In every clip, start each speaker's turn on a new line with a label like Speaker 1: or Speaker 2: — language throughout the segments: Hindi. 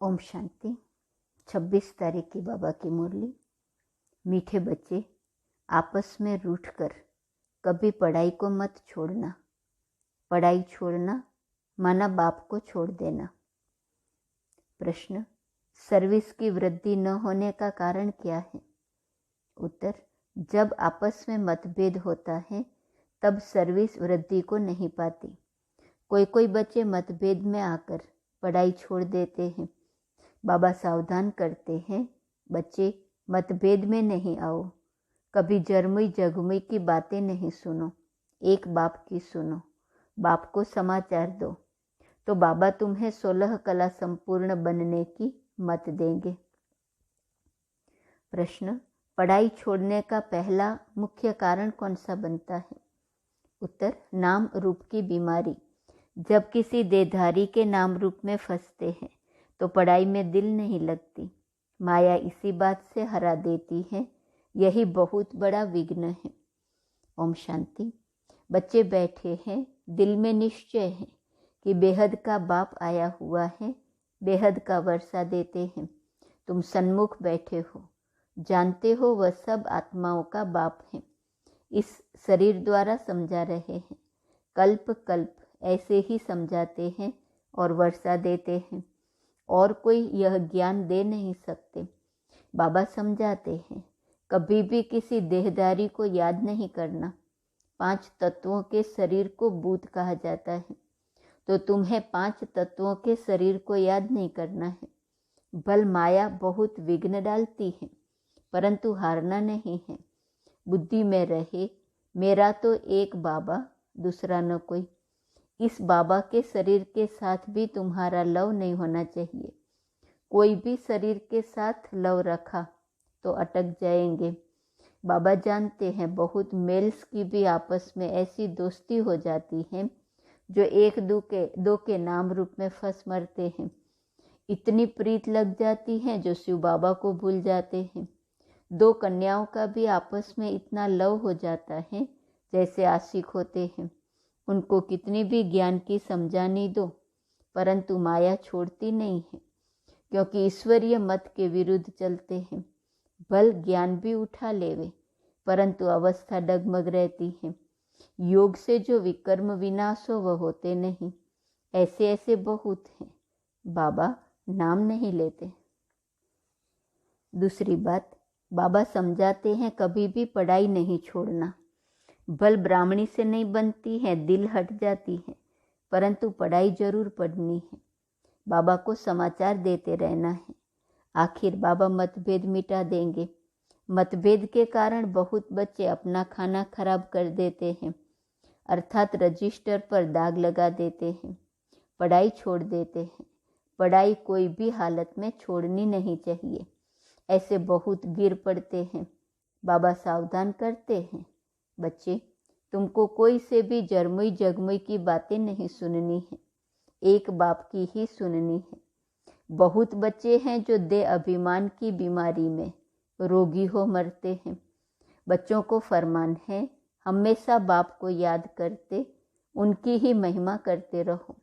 Speaker 1: ओम शांति। 26 तारीख की बाबा की मुरली। मीठे बच्चे, आपस में रूठकर कभी पढ़ाई को मत छोड़ना। पढ़ाई छोड़ना माना बाप को छोड़ देना। प्रश्न, सर्विस की वृद्धि न होने का कारण क्या है? उत्तर, जब आपस में मतभेद होता है तब सर्विस वृद्धि को नहीं पाती। कोई बच्चे मतभेद में आकर पढ़ाई छोड़ देते हैं। बाबा सावधान करते हैं, बच्चे मतभेद में नहीं आओ, कभी जरमुई जगमुई की बातें नहीं सुनो, एक बाप की सुनो, बाप को समाचार दो, तो बाबा तुम्हें 16 कला संपूर्ण बनने की मत देंगे। प्रश्न, पढ़ाई छोड़ने का पहला मुख्य कारण कौन सा बनता है? उत्तर, नाम रूप की बीमारी। जब किसी देहधारी के नाम रूप में फंसते हैं तो पढ़ाई में दिल नहीं लगती। माया इसी बात से हरा देती है। यही बहुत बड़ा विघ्न है। ओम शांति। बच्चे बैठे हैं, दिल में निश्चय है कि बेहद का बाप आया हुआ है, बेहद का वर्षा देते हैं। तुम सन्मुख बैठे हो, जानते हो वह सब आत्माओं का बाप है। इस शरीर द्वारा समझा रहे हैं, कल्प कल्प ऐसे ही समझाते हैं और वर्षा देते हैं, और कोई यह ज्ञान दे नहीं सकते। बाबा समझाते हैं, कभी भी किसी देहदारी को याद नहीं करना। 5 तत्वों के शरीर को भूत कहा जाता है, तो तुम्हें 5 तत्वों के शरीर को याद नहीं करना है। भल माया बहुत विघ्न डालती है, परंतु हारना नहीं है। बुद्धि में रहे, मेरा तो एक बाबा, दूसरा न कोई। इस बाबा के शरीर के साथ भी तुम्हारा लव नहीं होना चाहिए। कोई भी शरीर के साथ लव रखा तो अटक जाएंगे। बाबा जानते हैं बहुत मेल्स की भी आपस में ऐसी दोस्ती हो जाती है जो एक दो के नाम रूप में फंस मरते हैं। इतनी प्रीत लग जाती है जो शिव बाबा को भूल जाते हैं। 2 कन्याओं का भी आपस में इतना लव हो जाता है जैसे आशिक होते हैं। उनको कितनी भी ज्ञान की समझानी दो, परंतु माया छोड़ती नहीं है, क्योंकि ईश्वरीय मत के विरुद्ध चलते हैं। भल ज्ञान भी उठा लेवे, परंतु अवस्था डगमग रहती है। योग से जो विकर्म विनाश हो वह होते नहीं। ऐसे बहुत हैं, बाबा नाम नहीं लेते। दूसरी बात, बाबा समझाते हैं कभी भी पढ़ाई नहीं छोड़ना। भल ब्राह्मणी से नहीं बनती है, दिल हट जाती है, परंतु पढ़ाई जरूर पढ़नी है। बाबा को समाचार देते रहना है। आखिर बाबा मतभेद मिटा देंगे। मतभेद के कारण बहुत बच्चे अपना खाना खराब कर देते हैं, अर्थात रजिस्टर पर दाग लगा देते हैं, पढ़ाई छोड़ देते हैं। पढ़ाई कोई भी हालत में छोड़नी नहीं चाहिए। ऐसे बहुत गिर पड़ते हैं। बाबा सावधान करते हैं, बच्चे तुमको कोई से भी जरमुई जगमुई की बातें नहीं सुननी है, एक बाप की ही सुननी है। बहुत बच्चे हैं जो दे अभिमान की बीमारी में रोगी हो मरते हैं। बच्चों को फरमान है, हमेशा बाप को याद करते उनकी ही महिमा करते रहो।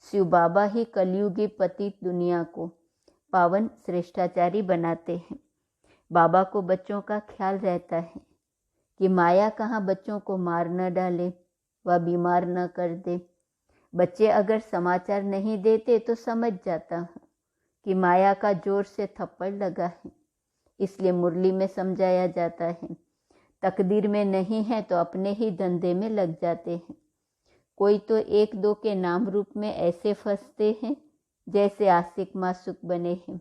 Speaker 1: शिव बाबा ही कलयुगी पतित दुनिया को पावन श्रेष्ठाचारी बनाते हैं। बाबा को बच्चों का ख्याल रहता है कि माया कहाँ बच्चों को मार न डाले, वह बीमार न कर दे। बच्चे अगर समाचार नहीं देते तो समझ जाता हूँ कि माया का जोर से थप्पड़ लगा है। इसलिए मुरली में समझाया जाता है, तकदीर में नहीं है तो अपने ही धंधे में लग जाते हैं। कोई तो 1-2 के नाम रूप में ऐसे फंसते हैं जैसे आशिक मासूक बने हैं।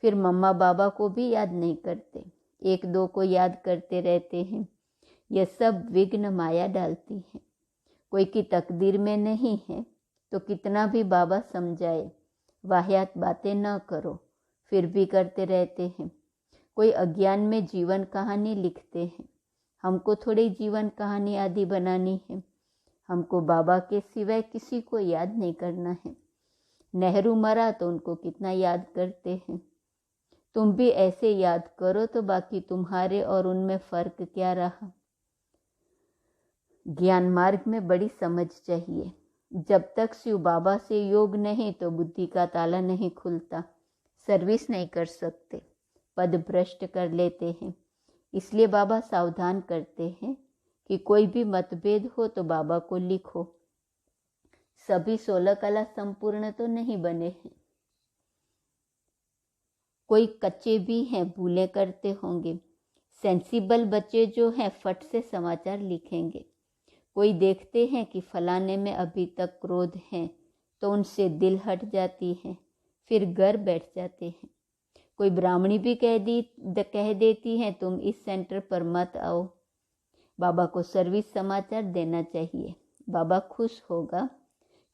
Speaker 1: फिर मम्मा बाबा को भी याद नहीं करते, 1-2 को याद करते रहते हैं। यह सब विघ्न माया डालती है। कोई की तकदीर में नहीं है तो कितना भी बाबा समझाए, वाहियात बातें न करो, फिर भी करते रहते हैं। कोई अज्ञान में जीवन कहानी लिखते हैं। हमको थोड़ी जीवन कहानी आदि बनानी है। हमको बाबा के सिवाय किसी को याद नहीं करना है। नेहरू मरा तो उनको कितना याद करते हैं। तुम भी ऐसे याद करो तो बाकी तुम्हारे और उनमें फर्क क्या रहा। ज्ञान मार्ग में बड़ी समझ चाहिए। जब तक शिव बाबा से योग नहीं तो बुद्धि का ताला नहीं खुलता, सर्विस नहीं कर सकते, पद भ्रष्ट कर लेते हैं। इसलिए बाबा सावधान करते हैं कि कोई भी मतभेद हो तो बाबा को लिखो। सभी 16 कला संपूर्ण तो नहीं बने हैं, कोई कच्चे भी हैं, भूलें करते होंगे। सेंसिबल बच्चे जो हैं फट से समाचार लिखेंगे। कोई देखते हैं कि फलाने में अभी तक क्रोध है तो उनसे दिल हट जाती है, फिर घर बैठ जाते हैं। कोई ब्राह्मणी भी कह देती है तुम इस सेंटर पर मत आओ। बाबा को सर्विस समाचार देना चाहिए। बाबा खुश होगा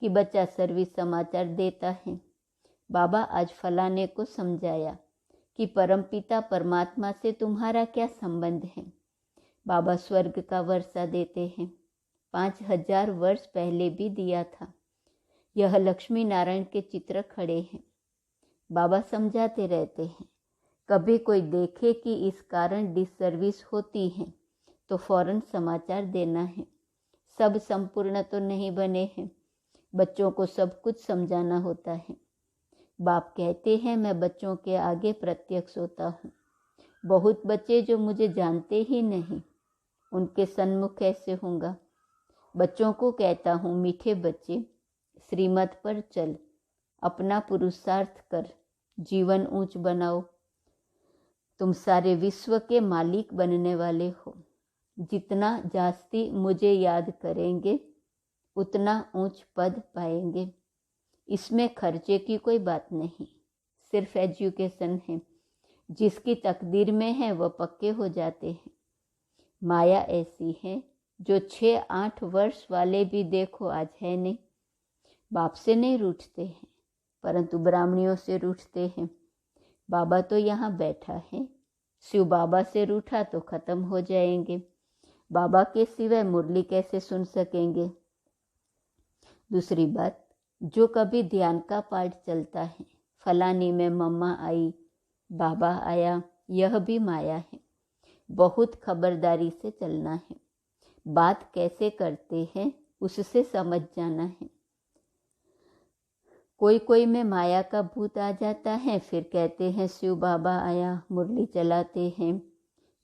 Speaker 1: कि बच्चा सर्विस समाचार देता है। बाबा आज फलाने को समझाया कि परमपिता परमात्मा से तुम्हारा क्या संबंध है। बाबा स्वर्ग का वर्षा देते हैं, 5000 वर्ष पहले भी दिया था। यह लक्ष्मी नारायण के चित्र खड़े हैं। बाबा समझाते रहते हैं। कभी कोई देखे कि इस कारण डिसर्विस होती है तो फौरन समाचार देना है। सब संपूर्ण तो नहीं बने हैं, बच्चों को सब कुछ समझाना होता है। बाप कहते हैं मैं बच्चों के आगे प्रत्यक्ष होता हूँ। बहुत बच्चे जो मुझे जानते ही नहीं, उनके सन्मुख कैसे होऊंगा। बच्चों को कहता हूँ मीठे बच्चे, श्रीमत पर चल, अपना पुरुषार्थ कर, जीवन ऊंच बनाओ। तुम सारे विश्व के मालिक बनने वाले हो। जितना जास्ती मुझे याद करेंगे उतना ऊंच पद पाएंगे। इसमें खर्चे की कोई बात नहीं, सिर्फ एजुकेशन है। जिसकी तकदीर में है वह पक्के हो जाते हैं। माया ऐसी है जो 6-8 वर्ष वाले भी देखो आज है नहीं। बाप से नहीं रूठते हैं परंतु ब्राह्मणियों से रूठते हैं। बाबा तो यहाँ बैठा है, शिव बाबा से रूठा तो खत्म हो जाएंगे। बाबा के सिवाय मुरली कैसे सुन सकेंगे। दूसरी बात, जो कभी ध्यान का पाठ चलता है, फलानी में मम्मा आई, बाबा आया, यह भी माया है। बहुत खबरदारी से चलना है। बात कैसे करते हैं उससे समझ जाना है। कोई में माया का भूत आ जाता है, फिर कहते हैं शिव बाबा आया, मुरली चलाते हैं।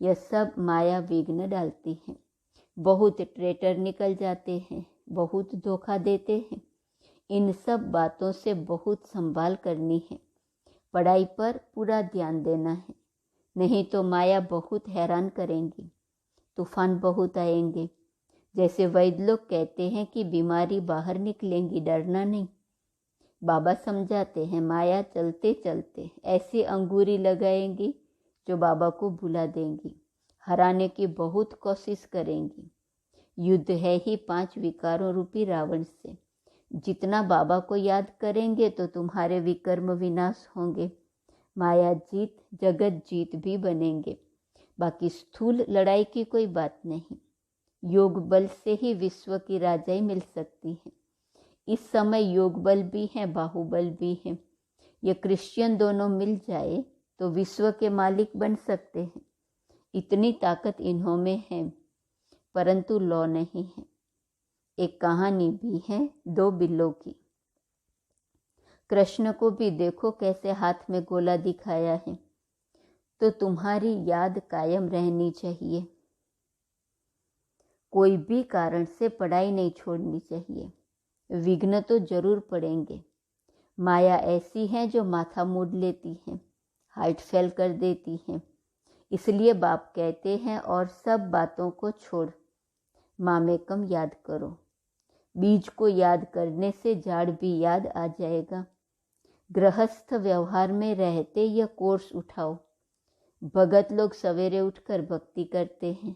Speaker 1: यह सब माया विघ्न डालती है। बहुत ट्रेटर निकल जाते हैं, बहुत धोखा देते हैं। इन सब बातों से बहुत संभाल करनी है। पढ़ाई पर पूरा ध्यान देना है, नहीं तो माया बहुत हैरान करेंगी। तूफान बहुत आएंगे। जैसे वैद्य लोग कहते हैं कि बीमारी बाहर निकलेंगी, डरना नहीं। बाबा समझाते हैं माया चलते चलते ऐसी अंगूरी लगाएंगी जो बाबा को भुला देंगी, हराने की बहुत कोशिश करेंगी। युद्ध है ही 5 विकारों रूपी रावण से। जितना बाबा को याद करेंगे तो तुम्हारे विकर्म विनाश होंगे। माया जीत जगत जीत भी बनेंगे। बाकी स्थूल लड़ाई की कोई बात नहीं। योग बल से ही विश्व की राजाई मिल सकती है। इस समय योग बल भी है, बाहुबल भी है। ये क्रिश्चियन दोनों मिल जाए तो विश्व के मालिक बन सकते हैं। इतनी ताकत इन्हों में है, परंतु लौ नहीं है। एक कहानी भी है 2 बिल्लों की। कृष्ण को भी देखो कैसे हाथ में गोला दिखाया है। तो तुम्हारी याद कायम रहनी चाहिए। कोई भी कारण से पढ़ाई नहीं छोड़नी चाहिए। विघ्न तो जरूर पड़ेंगे। माया ऐसी है जो माथा मूड लेती है, हार्ट फेल कर देती है। इसलिए बाप कहते हैं और सब बातों को छोड़, माँ में कम याद करो। बीज को याद करने से झाड़ भी याद आ जाएगा। गृहस्थ व्यवहार में रहते यह कोर्स उठाओ। भगत लोग सवेरे उठकर भक्ति करते हैं।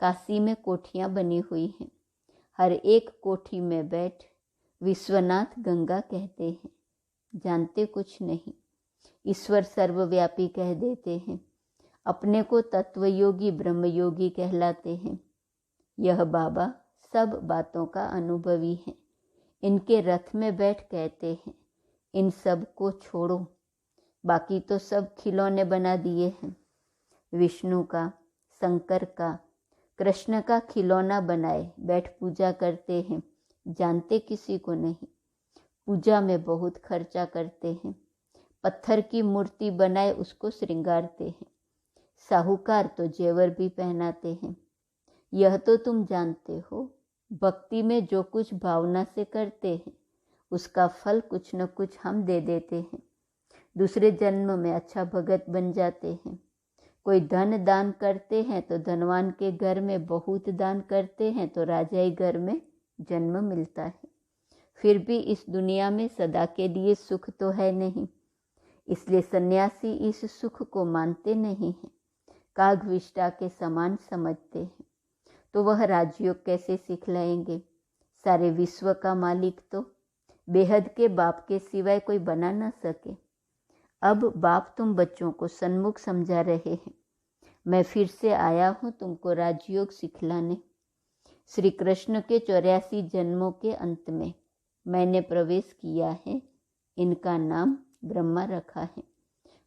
Speaker 1: काशी में कोठियाँ बनी हुई हैं। हर एक कोठी में बैठ विश्वनाथ गंगा कहते हैं। जानते कुछ नहीं, ईश्वर सर्वव्यापी कह देते हैं। अपने को तत्वयोगी ब्रह्मयोगी कहलाते हैं। यह बाबा सब बातों का अनुभवी है। इनके रथ में बैठ कहते हैं इन सब को छोड़ो। बाकी तो सब खिलौने बना दिए हैं। विष्णु का, शंकर का, कृष्ण का खिलौना बनाए बैठ पूजा करते हैं। जानते किसी को नहीं। पूजा में बहुत खर्चा करते हैं, पत्थर की मूर्ति बनाए उसको श्रृंगारते हैं, साहूकार तो जेवर भी पहनाते हैं। यह तो तुम जानते हो, भक्ति में जो कुछ भावना से करते हैं उसका फल कुछ न कुछ हम दे देते हैं। दूसरे जन्म में अच्छा भगत बन जाते हैं। कोई धन दान करते हैं तो धनवान के घर में, बहुत दान करते हैं तो राजाई घर में जन्म मिलता है। फिर भी इस दुनिया में सदा के लिए सुख तो है नहीं, इसलिए सन्यासी इस सुख को मानते नहीं हैं, कागविष्टा के समान समझते हैं। तो वह राजयोग कैसे सीख लाएंगे? सारे विश्व का मालिक तो बेहद के बाप के सिवाय कोई बना न सके। अब बाप तुम बच्चों को सन्मुख समझा रहे हैं, मैं फिर से आया हूँ तुमको राजयोग सिखलाने। श्री कृष्ण के 84 जन्मों के अंत में मैंने प्रवेश किया है, इनका नाम ब्रह्मा रखा है।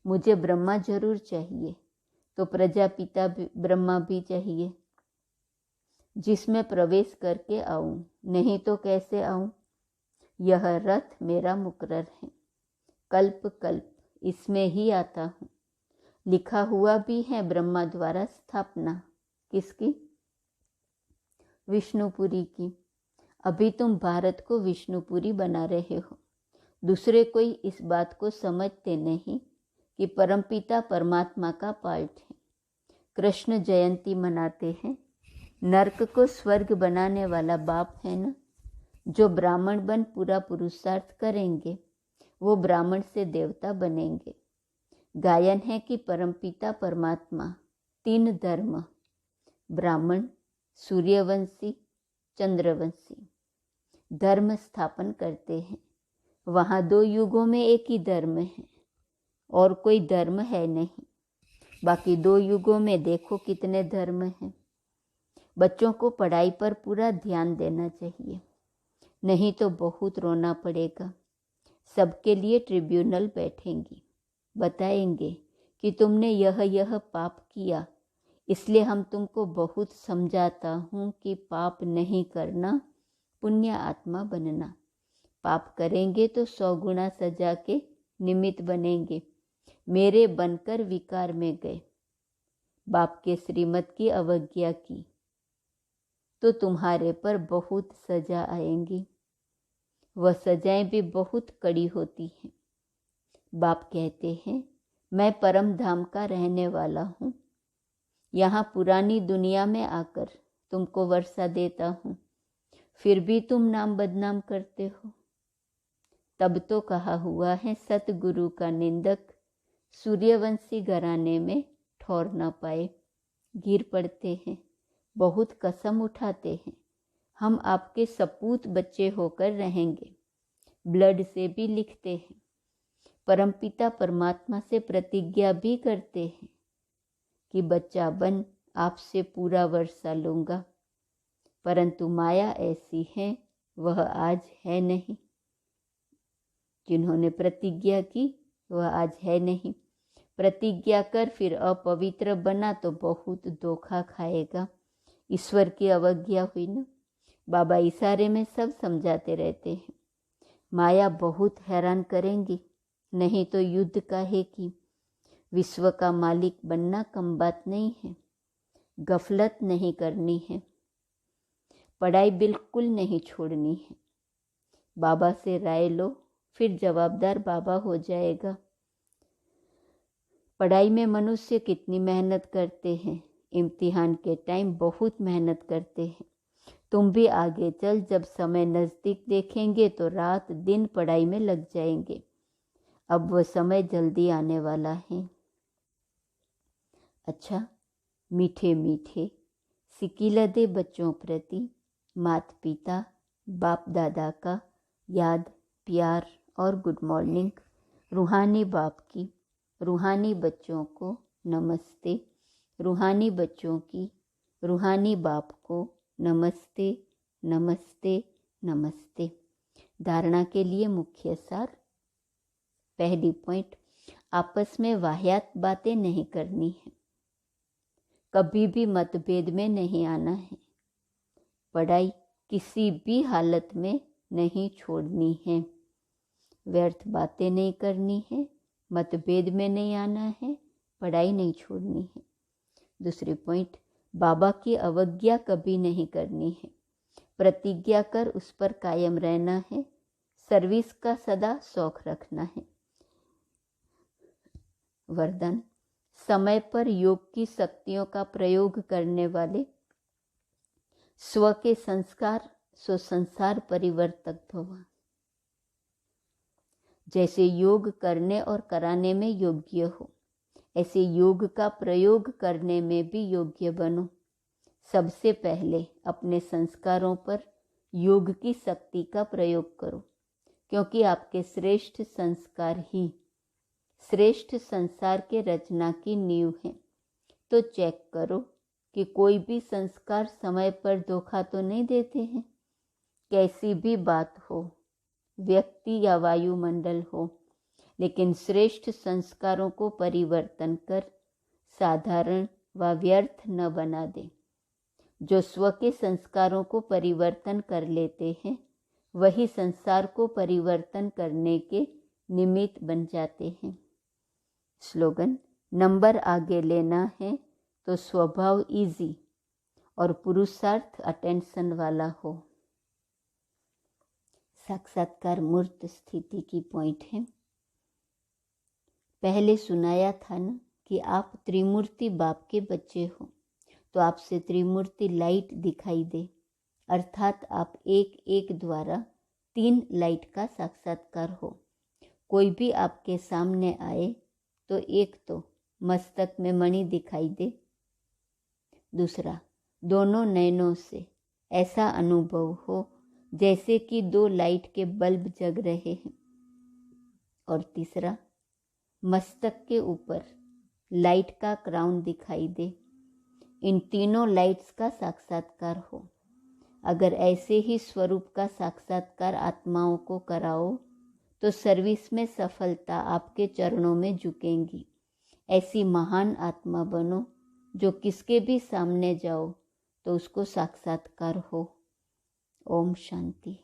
Speaker 1: मुझे ब्रह्मा जरूर चाहिए, तो प्रजापिता ब्रह्मा भी चाहिए, जिसमें प्रवेश करके आऊं, नहीं तो कैसे आऊं? यह रथ मेरा मुकर्रर है, कल्प कल्प इसमें ही आता हूँ। लिखा हुआ भी है ब्रह्मा द्वारा स्थापना, किसकी? विष्णुपुरी की। अभी तुम भारत को विष्णुपुरी बना रहे हो। दूसरे कोई इस बात को समझते नहीं कि परमपिता परमात्मा का पार्ट है। कृष्ण जयंती मनाते हैं, नरक को स्वर्ग बनाने वाला बाप है ना। जो ब्राह्मण बन पूरा पुरुषार्थ करेंगे वो ब्राह्मण से देवता बनेंगे। गायन है कि परमपिता परमात्मा 3 धर्म, ब्राह्मण, सूर्यवंशी, चंद्रवंशी, धर्म स्थापन करते हैं। वहाँ 2 युगों में एक ही धर्म है और कोई धर्म है नहीं। बाकी 2 युगों में देखो कितने धर्म हैं। बच्चों को पढ़ाई पर पूरा ध्यान देना चाहिए, नहीं तो बहुत रोना पड़ेगा। सबके लिए ट्रिब्यूनल बैठेंगी, बताएंगे कि तुमने यह पाप किया, इसलिए हम तुमको बहुत समझाता हूँ कि पाप नहीं करना, पुण्य आत्मा बनना। पाप करेंगे तो 100 गुना सजा के निमित्त बनेंगे। मेरे बनकर विकार में गए, बाप के श्रीमत की अवज्ञा की, तो तुम्हारे पर बहुत सजा आएंगी। वह सजाएं भी बहुत कड़ी होती हैं। बाप कहते हैं, मैं परम धाम का रहने वाला हूँ, यहाँ पुरानी दुनिया में आकर तुमको वर्षा देता हूँ, फिर भी तुम नाम बदनाम करते हो। तब तो कहा हुआ है, सतगुरु का निंदक सूर्यवंशी घराने में ठौर न पाए। गिर पड़ते हैं, बहुत कसम उठाते हैं, हम आपके सपूत बच्चे होकर रहेंगे। ब्लड से भी लिखते हैं, परमपिता परमात्मा से प्रतिज्ञा भी करते हैं कि बच्चा बन आपसे पूरा वर्षा लूँगा। परंतु माया ऐसी है, वह आज है नहीं। जिन्होंने प्रतिज्ञा की वह आज है नहीं। प्रतिज्ञा कर फिर अपवित्र बना तो बहुत धोखा खाएगा। ईश्वर की अवज्ञा हुई ना। बाबा इशारे में सब समझाते रहते हैं। माया बहुत हैरान करेंगी, नहीं तो युद्ध काहे की। विश्व का मालिक बनना कम बात नहीं है। गफलत नहीं करनी है, पढ़ाई बिल्कुल नहीं छोड़नी है। बाबा से राय लो, फिर जवाबदार बाबा हो जाएगा। पढ़ाई में मनुष्य कितनी मेहनत करते हैं, इम्तिहान के टाइम बहुत मेहनत करते हैं। तुम भी आगे चल, जब समय नज़दीक देखेंगे तो रात दिन पढ़ाई में लग जाएंगे। अब वह समय जल्दी आने वाला है। अच्छा, मीठे मीठे सिकिलदे बच्चों प्रति माता पिता बाप दादा का याद, प्यार और गुड मॉर्निंग। रूहानी बाप की रूहानी बच्चों को नमस्ते। रूहानी बच्चों की रूहानी बाप को नमस्ते नमस्ते नमस्ते। धारणा के लिए मुख्य सार। पहली पॉइंट, आपस में वाहियात बातें नहीं करनी है, कभी भी मतभेद में नहीं आना है। पढ़ाई किसी भी हालत में नहीं छोड़नी है। व्यर्थ बातें नहीं करनी है, मतभेद में नहीं आना है, पढ़ाई नहीं छोड़नी है। दूसरी पॉइंट, बाबा की अवज्ञा कभी नहीं करनी है, प्रतिज्ञा कर उस पर कायम रहना है, सर्विस का सदा शौक रखना है। वरदान, समय पर योग की शक्तियों का प्रयोग करने वाले स्व के संस्कार सो संसार परिवर्तक भव। जैसे योग करने और कराने में योग्य हो, ऐसे योग का प्रयोग करने में भी योग्य बनो। सबसे पहले अपने संस्कारों पर योग की शक्ति का प्रयोग करो, क्योंकि आपके श्रेष्ठ संस्कार ही श्रेष्ठ संसार के रचना की नींव है। तो चेक करो कि कोई भी संस्कार समय पर धोखा तो नहीं देते हैं। कैसी भी बात हो, व्यक्ति या वायुमंडल हो, लेकिन श्रेष्ठ संस्कारों को परिवर्तन कर साधारण व व्यर्थ न बना दे। जो स्व के संस्कारों को परिवर्तन कर लेते हैं, वही संसार को परिवर्तन करने के निमित्त बन जाते हैं। स्लोगन, नंबर आगे लेना है तो स्वभाव इजी और पुरुषार्थ अटेंशन वाला हो। साक्षात्कार मूर्त स्थिति की पॉइंट है। पहले सुनाया था ना कि आप त्रिमूर्ति बाप के बच्चे हो, तो आपसे त्रिमूर्ति लाइट दिखाई दे, अर्थात आप एक एक द्वारा 3 लाइट का साक्षात्कार हो। कोई भी आपके सामने आए तो एक तो मस्तक में मणि दिखाई दे, दूसरा दोनों नयनों से ऐसा अनुभव हो जैसे कि 2 लाइट के बल्ब जग रहे हैं, और तीसरा मस्तक के ऊपर लाइट का क्राउन दिखाई दे। इन तीनों लाइट्स का साक्षात्कार हो। अगर ऐसे ही स्वरूप का साक्षात्कार आत्माओं को कराओ तो सर्विस में सफलता आपके चरणों में झुकेंगी। ऐसी महान आत्मा बनो जो किसके भी सामने जाओ तो उसको साक्षात्कार हो। ओम शांति।